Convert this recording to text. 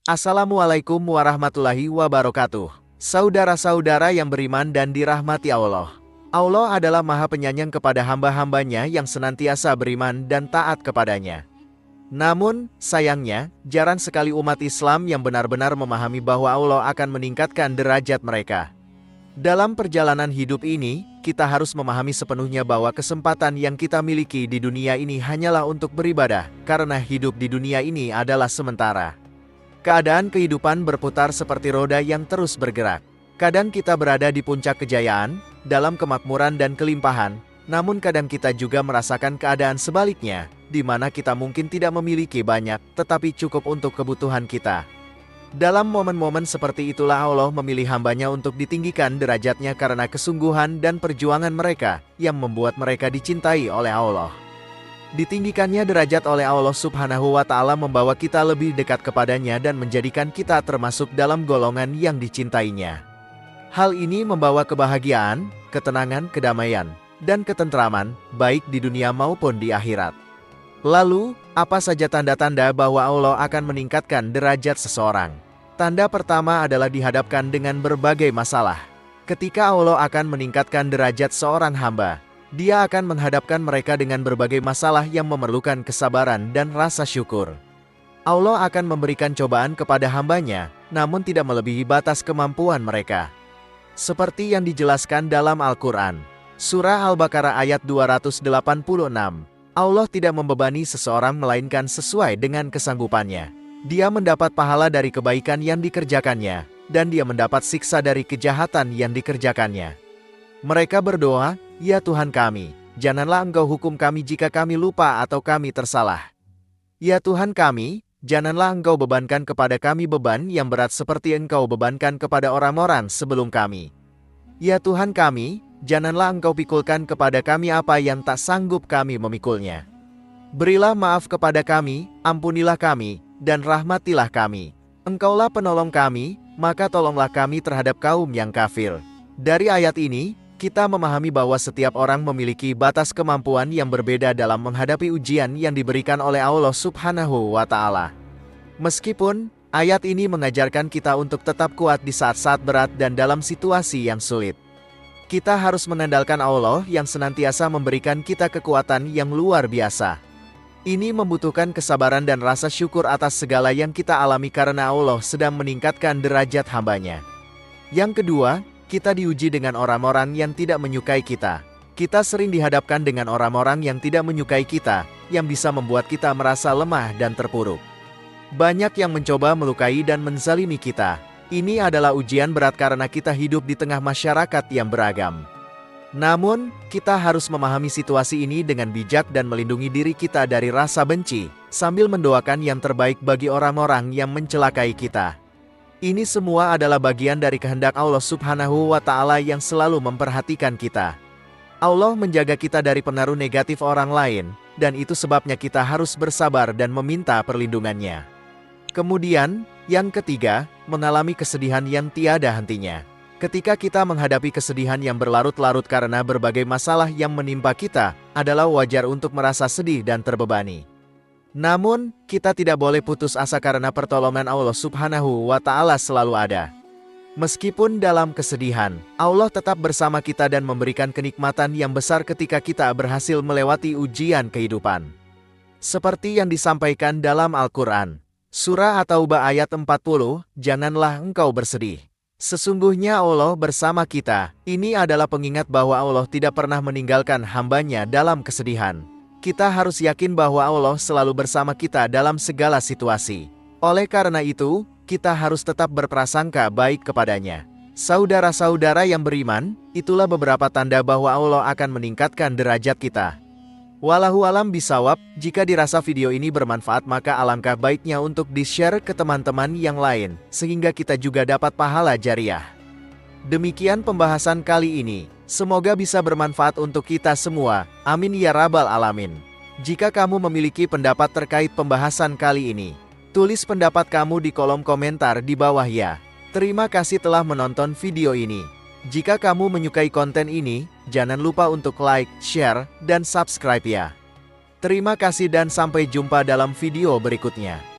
Assalamualaikum warahmatullahi wabarakatuh. Saudara-saudara yang beriman dan dirahmati Allah. Allah adalah Maha Penyayang kepada hamba-hambanya yang senantiasa beriman dan taat kepadanya. Namun, sayangnya, jarang sekali umat Islam yang benar-benar memahami bahwa Allah akan meningkatkan derajat mereka. Dalam perjalanan hidup ini, kita harus memahami sepenuhnya bahwa kesempatan yang kita miliki di dunia ini hanyalah untuk beribadah, karena hidup di dunia ini adalah sementara. Keadaan kehidupan berputar seperti roda yang terus bergerak. Kadang kita berada di puncak kejayaan, dalam kemakmuran dan kelimpahan, namun kadang kita juga merasakan keadaan sebaliknya, di mana kita mungkin tidak memiliki banyak, tetapi cukup untuk kebutuhan kita. Dalam momen-momen seperti itulah Allah memilih hambanya untuk ditinggikan derajatnya karena kesungguhan dan perjuangan mereka, yang membuat mereka dicintai oleh Allah. Ditinggikannya derajat oleh Allah Subhanahu wa Ta'ala membawa kita lebih dekat kepadanya dan menjadikan kita termasuk dalam golongan yang dicintainya. Hal ini membawa kebahagiaan, ketenangan, kedamaian, dan ketentraman, baik di dunia maupun di akhirat. Lalu, apa saja tanda-tanda bahwa Allah akan meningkatkan derajat seseorang? Tanda pertama adalah dihadapkan dengan berbagai masalah. Ketika Allah akan meningkatkan derajat seorang hamba, Dia akan menghadapkan mereka dengan berbagai masalah yang memerlukan kesabaran dan rasa syukur. Allah akan memberikan cobaan kepada hambanya, namun tidak melebihi batas kemampuan mereka. Seperti yang dijelaskan dalam Al-Quran, Surah Al-Baqarah ayat 286, Allah tidak membebani seseorang melainkan sesuai dengan kesanggupannya. Dia mendapat pahala dari kebaikan yang dikerjakannya, dan dia mendapat siksa dari kejahatan yang dikerjakannya. Mereka berdoa, "Ya Tuhan kami, janganlah Engkau hukum kami jika kami lupa atau kami tersalah. Ya Tuhan kami, janganlah Engkau bebankan kepada kami beban yang berat seperti Engkau bebankan kepada orang-orang sebelum kami. Ya Tuhan kami, janganlah Engkau pikulkan kepada kami apa yang tak sanggup kami memikulnya. Berilah maaf kepada kami, ampunilah kami, dan rahmatilah kami. Engkaulah penolong kami, maka tolonglah kami terhadap kaum yang kafir." Dari ayat ini, kita memahami bahwa setiap orang memiliki batas kemampuan yang berbeda dalam menghadapi ujian yang diberikan oleh Allah Subhanahu wa Ta'ala. Meskipun ayat ini mengajarkan kita untuk tetap kuat di saat-saat berat dan dalam situasi yang sulit, kita harus mengandalkan Allah yang senantiasa memberikan kita kekuatan yang luar biasa. Ini membutuhkan kesabaran dan rasa syukur atas segala yang kita alami karena Allah sedang meningkatkan derajat hambanya. Yang kedua, kita diuji dengan orang-orang yang tidak menyukai kita. Kita sering dihadapkan dengan orang-orang yang tidak menyukai kita, yang bisa membuat kita merasa lemah dan terpuruk. Banyak yang mencoba melukai dan menzalimi kita. Ini adalah ujian berat karena kita hidup di tengah masyarakat yang beragam. Namun, kita harus memahami situasi ini dengan bijak dan melindungi diri kita dari rasa benci, sambil mendoakan yang terbaik bagi orang-orang yang mencelakai kita. Ini semua adalah bagian dari kehendak Allah Subhanahu wa Ta'ala yang selalu memperhatikan kita. Allah menjaga kita dari pengaruh negatif orang lain, dan itu sebabnya kita harus bersabar dan meminta perlindungannya. Kemudian, yang ketiga, mengalami kesedihan yang tiada hentinya. Ketika kita menghadapi kesedihan yang berlarut-larut karena berbagai masalah yang menimpa kita, adalah wajar untuk merasa sedih dan terbebani. Namun, kita tidak boleh putus asa karena pertolongan Allah Subhanahu wa Ta'ala selalu ada. Meskipun dalam kesedihan, Allah tetap bersama kita dan memberikan kenikmatan yang besar ketika kita berhasil melewati ujian kehidupan. Seperti yang disampaikan dalam Al-Quran, Surah At-Taubah ayat 40, "Janganlah engkau bersedih. Sesungguhnya Allah bersama kita." Ini adalah pengingat bahwa Allah tidak pernah meninggalkan hambanya dalam kesedihan. Kita harus yakin bahwa Allah selalu bersama kita dalam segala situasi. Oleh karena itu, kita harus tetap berprasangka baik kepadanya. Saudara-saudara yang beriman, itulah beberapa tanda bahwa Allah akan meningkatkan derajat kita. Wallahu alam bisawab, jika dirasa video ini bermanfaat maka alangkah baiknya untuk di-share ke teman-teman yang lain, sehingga kita juga dapat pahala jariah. Demikian pembahasan kali ini. Semoga bisa bermanfaat untuk kita semua. Amin ya rabbal alamin. Jika kamu memiliki pendapat terkait pembahasan kali ini, tulis pendapat kamu di kolom komentar di bawah ya. Terima kasih telah menonton video ini. Jika kamu menyukai konten ini, jangan lupa untuk like, share, dan subscribe ya. Terima kasih dan sampai jumpa dalam video berikutnya.